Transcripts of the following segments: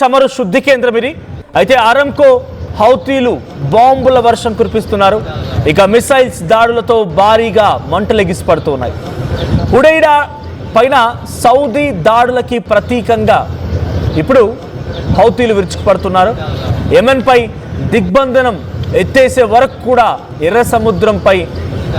చమురు శుద్ధి కేంద్రం ఇది. అయితే ఆరంకో హౌతీలు బాంబుల వర్షం కురిపిస్తున్నారు. ఇక మిసైల్స్ దాడులతో భారీగా మంటలు ఎగిసిపడుతున్నాయి. హుడైడా పైన సౌదీ దాడులకి ప్రతీకంగా ఇప్పుడు హౌతీలు విరుచుకుపడుతున్నారు. యెమెన్ పై దిగ్బంధనం ఎత్తేసే వరకు కూడా ఎర్ర సముద్రంపై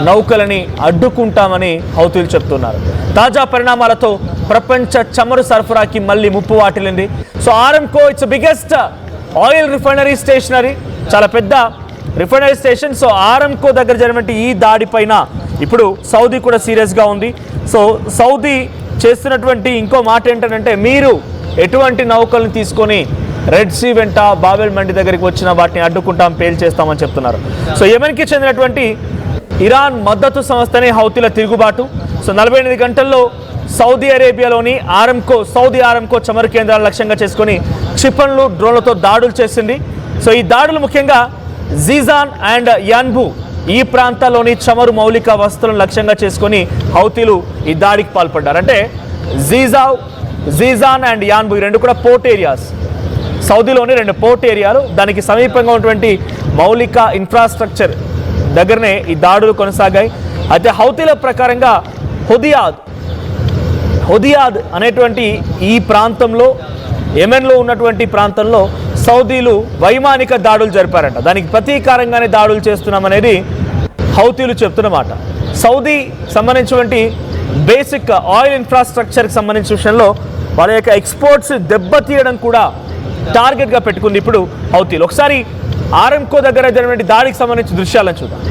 నౌకలని అడ్డుకుంటామని హౌతీలు చెప్తున్నారు. తాజా పరిణామాలతో ప్రపంచ చమురు సరఫరాకి మళ్ళీ ముప్పు వాటిల్లింది. So Aramco it's biggest oil refinery stationery, చాలా పెద్ద రిఫైనరీ స్టేషన్. సో ఆరంకో దగ్గర జరిగినటువంటి ఈ దాడి పైన ఇప్పుడు సౌదీ కూడా సీరియస్గా ఉంది. సో సౌదీ చేస్తున్నటువంటి ఇంకో మాట ఏంటంటే, మీరు ఎటువంటి నౌకలను తీసుకొని రెడ్ సీ వెంట బాబెల్ మండి దగ్గరికి వచ్చిన వాటిని అడ్డుకుంటాం, పేల్ చేస్తామని చెప్తున్నారు. సో యెమెన్కి చెందినటువంటి ఇరాన్ మద్దతు సంస్థనే హౌతీల తిరుగుబాటు. సో 48 గంటల్లో సౌదీ అరేబియాలోని సౌదీ ఆరంకో చమురు కేంద్రాలు లక్ష్యంగా చేసుకొని క్షిపణులు, డ్రోన్లతో దాడులు చేసింది. సో ఈ దాడులు ముఖ్యంగా జీజాన్ అండ్ యాన్బు ఈ ప్రాంతాల్లోని చమురు మౌలిక వస్తువులను లక్ష్యంగా చేసుకొని హౌతీలు ఈ దాడికి పాల్పడ్డారు. అంటే జీజాన్ అండ్ యాన్బు ఈ రెండు కూడా పోర్ట్ ఏరియాస్, సౌదీలోని రెండు పోర్ట్ ఏరియాలు. దానికి సమీపంగా ఉన్నటువంటి మౌలిక ఇన్ఫ్రాస్ట్రక్చర్ దగ్గరనే ఈ దాడులు కొనసాగాయి. అయితే హౌతీల ప్రకారంగా హుదియాద్ అనేటువంటి ఈ ప్రాంతంలో, యెమెన్లో ఉన్నటువంటి ప్రాంతంలో సౌదీలు వైమానిక దాడులు జరిపారంట. దానికి ప్రతీకారంగానే దాడులు చేస్తున్నామనేది హౌతీలు చెప్తున్నమాట. సౌదీ సంబంధించినటువంటి బేసిక్ ఆయిల్ ఇన్ఫ్రాస్ట్రక్చర్కి సంబంధించిన విషయంలో వాళ్ళ యొక్క ఎక్స్పోర్ట్స్ దెబ్బతీయడం కూడా టార్గెట్గా పెట్టుకుంది ఇప్పుడు హౌతీలు. ఒకసారి ఆరంకో దగ్గర జరిగినటువంటి దాడికి సంబంధించిన దృశ్యాలను చూద్దాం.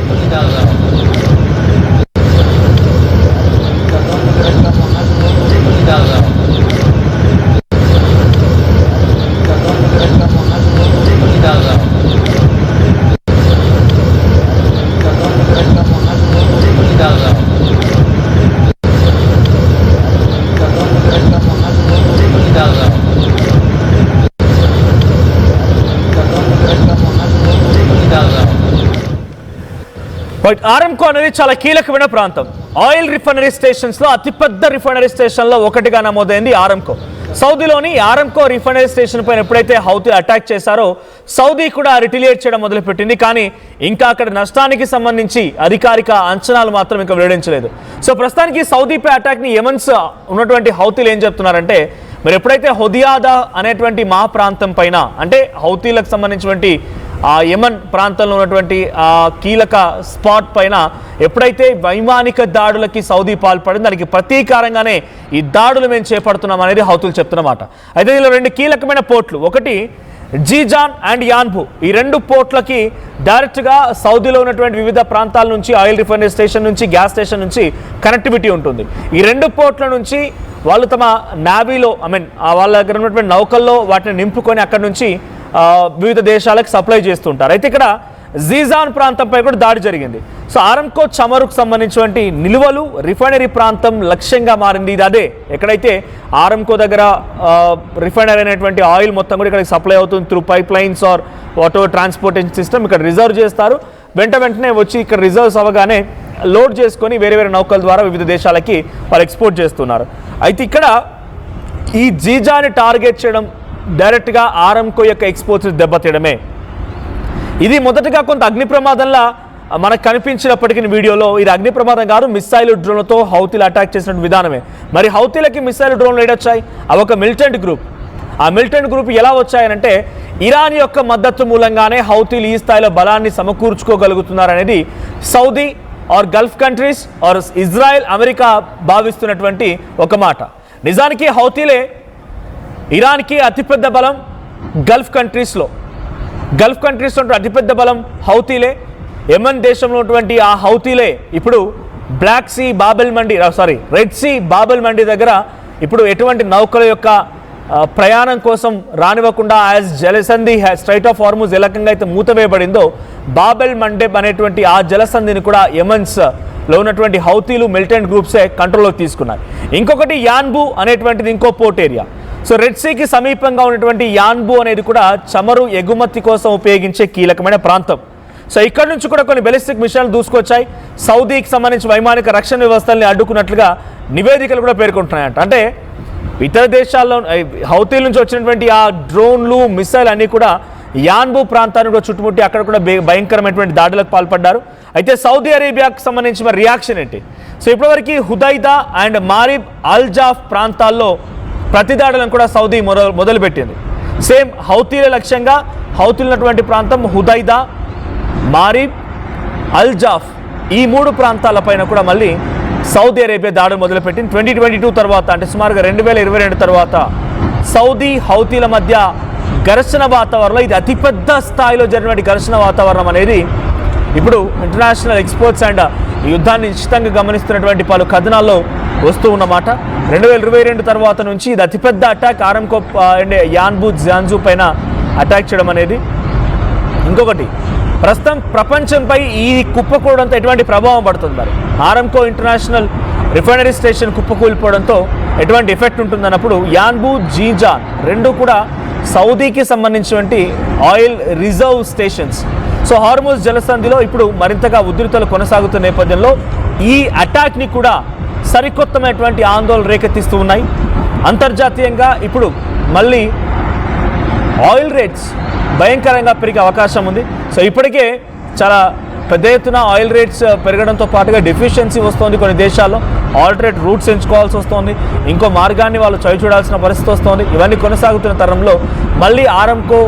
బట్ ఆరంకో అనేది చాలా కీలకమైన ప్రాంతం. ఆయిల్ రిఫైనరీ స్టేషన్స్లో అతిపెద్ద రిఫైనరీ స్టేషన్లో ఒకటిగా నమోదైంది ఆరంకో. సౌదీలోని ఆరంకో రిఫైనరీ స్టేషన్ పైన ఎప్పుడైతే హౌతీ అటాక్ చేశారో సౌదీ కూడా రిటిలియేట్ చేయడం మొదలుపెట్టింది. కానీ ఇంకా అక్కడ నష్టానికి సంబంధించి అధికారిక అంచనాలు మాత్రం ఇంకా వెల్లడించలేదు. సో ప్రస్తుతానికి సౌదీపై అటాక్ని యెమెన్స్ ఉన్నటువంటి హౌతీలు ఏం చెప్తున్నారంటే, మరి ఎప్పుడైతే హుదియాదా అనేటువంటి మా ప్రాంతం పైన, అంటే హౌతీలకు సంబంధించినటువంటి ఆ యెమెన్ ప్రాంతంలో ఉన్నటువంటి ఆ కీలక స్పాట్ పైన ఎప్పుడైతే వైమానిక దాడులకి సౌదీ పాల్పడింది, దానికి ప్రతీకారంగానే ఈ దాడులు మేము చేపడుతున్నాం అనేది హౌతీలు చెప్తున్నమాట. అయితే దీనిలో రెండు కీలకమైన పోర్ట్లు, ఒకటి జీజాన్ అండ్ యాన్బు. ఈ రెండు పోర్ట్లకి డైరెక్ట్గా సౌదీలో ఉన్నటువంటి వివిధ ప్రాంతాల నుంచి, ఆయిల్ రిఫైనరీ స్టేషన్ నుంచి, గ్యాస్ స్టేషన్ నుంచి కనెక్టివిటీ ఉంటుంది. ఈ రెండు పోర్ట్ల నుంచి వాళ్ళు తమ నావీలో, వాళ్ళ దగ్గర ఉన్నటువంటి నౌకల్లో వాటిని నింపుకొని అక్కడి నుంచి వివిధ దేశాలకు సప్లై చేస్తుంటారు. అయితే ఇక్కడ జీజాన్ ప్రాంతంపై కూడా దాడి జరిగింది. సో ఆరంకో చమురుకు సంబంధించినటువంటి నిల్వలు రిఫైనరీ ప్రాంతం లక్ష్యంగా మారింది. ఇది అదే ఎక్కడైతే ఆరంకో దగ్గర రిఫైనరీ అనేటువంటి ఆయిల్ మొత్తం కూడా ఇక్కడికి సప్లై అవుతుంది through pipelines or whatever transportation system. ఇక్కడ రిజర్వ్ చేస్తారు, వెంటనే వచ్చి ఇక్కడ రిజర్వ్స్ అవ్వగానే లోడ్ చేసుకొని వేరే వేరే నౌకల ద్వారా వివిధ దేశాలకి వాళ్ళు ఎక్స్పోర్ట్ చేస్తున్నారు. అయితే ఇక్కడ ఈ జీజాని టార్గెట్ చేయడం, డైరెక్ట్గా ఆరంకో యొక్క ఎక్స్పోర్ట్స్ దెబ్బతీయడమే. ఇది మొదటగా కొంత అగ్ని ప్రమాదంలా మనకు కనిపించినప్పటికీ వీడియోలో ఇది అగ్ని ప్రమాదం కాదు, మిస్సైల్ డ్రోన్లతో హౌతీలు అటాక్ చేసిన విధానమే. మరి హౌతీలకి మిస్సైల్ డ్రోన్లు ఏడొచ్చాయి? అవి ఒక మిలిటెంట్ గ్రూప్. ఆ మిలిటెంట్ గ్రూప్ ఎలా వచ్చాయనంటే, ఇరాన్ యొక్క మద్దతు మూలంగానే హౌతీలు ఈ స్థాయిలో బలాన్ని సమకూర్చుకోగలుగుతున్నారనేది Saudi or Gulf countries or Israel, America భావిస్తున్నటువంటి ఒక మాట. నిజానికి హౌతీలే ఇరాన్కి అతిపెద్ద బలం. గల్ఫ్ కంట్రీస్లో అతిపెద్ద బలం హౌతీలే. యెమెన్ దేశంలో ఉన్నటువంటి ఆ హౌతీలే ఇప్పుడు రెడ్ సీ బాబెల్ మండి దగ్గర ఇప్పుడు ఎటువంటి నౌకల యొక్క ప్రయాణం కోసం రానివ్వకుండా యాజ్ జలసంధి స్ట్రైట్ ఆఫ్ హార్ముజ్ ఏ రకంగా అయితే మూతవేయబడిందో, బాబెల్ మండెబ్ అనేటువంటి ఆ జలసంధిని కూడా యెమెన్స్లో ఉన్నటువంటి హౌతీలు మిలిటెంట్ గ్రూప్సే కంట్రోల్లోకి తీసుకున్నారు. ఇంకొకటి యాన్బు అనేటువంటిది ఇంకో పోర్ట్ ఏరియా. సో రెడ్ సీకి సమీపంగా ఉన్నటువంటి యాన్బు అనేది కూడా చమురు ఎగుమతి కోసం ఉపయోగించే కీలకమైన ప్రాంతం. సో ఇక్కడ నుంచి కూడా కొన్ని బెలిస్టిక్ మిషన్లు దూసుకొచ్చాయి. సౌదీకి సంబంధించి వైమానిక రక్షణ వ్యవస్థల్ని అడ్డుకున్నట్లుగా నివేదికలు కూడా పేర్కొంటున్నాయంట. అంటే ఇతర దేశాల్లో హౌతీల నుంచి వచ్చినటువంటి ఆ డ్రోన్లు మిసైల్ అన్నీ కూడా యాన్బు ప్రాంతాన్ని కూడా చుట్టుముట్టి అక్కడ కూడా భయంకరమైనటువంటి దాడులకు పాల్పడ్డారు. అయితే సౌదీ అరేబియాకు సంబంధించి మరి రియాక్షన్ ఏంటి? సో ఇప్పటివరకు హుదైదా అండ్ మారిబ్ అల్జాఫ్ ప్రాంతాల్లో ప్రతిదాడులను కూడా సౌదీ మొదలుపెట్టింది. సేమ్ హౌతీల లక్ష్యంగా హౌతీలు ఉన్నటువంటి ప్రాంతం హుదైదా, మారిబ్, అల్జాఫ్ ఈ 3 ప్రాంతాలపైన కూడా మళ్ళీ సౌదీ అరేబియా దాడులు మొదలుపెట్టింది. 2022 తర్వాత అంటే సుమారుగా 2022 తర్వాత సౌదీ హౌతీల మధ్య ఘర్షణ వాతావరణంలో ఇది అతిపెద్ద స్థాయిలో జరిగినటువంటి ఘర్షణ వాతావరణం అనేది ఇప్పుడు ఇంటర్నేషనల్ ఎక్స్పర్ట్స్ అండ్ యుద్ధాన్ని నిశ్చితంగా గమనిస్తున్నటువంటి పలు కథనాల్లో వస్తూ ఉన్నమాట. 2022 తర్వాత నుంచి ఇది అతిపెద్ద అటాక్ ఆరంకో అండ్ యాన్బు జియాన్జు పైన అటాక్ చేయడం అనేది. ఇంకొకటి ప్రస్తుతం ప్రపంచంపై ఈ కుప్పకూడంతో ఎటువంటి ప్రభావం పడుతుంది? మరి ఆరంకో ఇంటర్నేషనల్ రిఫైనరీ స్టేషన్ కుప్పకూలిపోవడంతో ఎటువంటి ఎఫెక్ట్ ఉంటుందన్నప్పుడు యాన్బు జీజాన్ రెండు కూడా సౌదీకి సంబంధించినటువంటి oil reserve stations. So Hormuz జలసంధిలో ఇప్పుడు మరింతగా ఉధృతలు కొనసాగుతున్న నేపథ్యంలో ఈ అటాక్ని కూడా సరికొత్తమైనటువంటి ఆందోళన రేకెత్తిస్తూ ఉన్నాయి. అంతర్జాతీయంగా ఇప్పుడు మళ్ళీ ఆయిల్ రేట్స్ భయంకరంగా పెరిగే అవకాశం ఉంది. సో ఇప్పటికే చాలా పెద్ద ఎత్తున ఆయిల్ రేట్స్ పెరగడంతో పాటుగా డెఫిషియన్సీ వస్తుంది. కొన్ని దేశాల్లో ఆల్టర్నేట్ రూట్స్ ఎంచుకోవాల్సి వస్తుంది. ఇంకో మార్గాన్ని వాళ్ళు చూడాల్సిన పరిస్థితి వస్తుంది. ఇవన్నీ కొనసాగుతున్న తరంలో మళ్ళీ ఆరంకో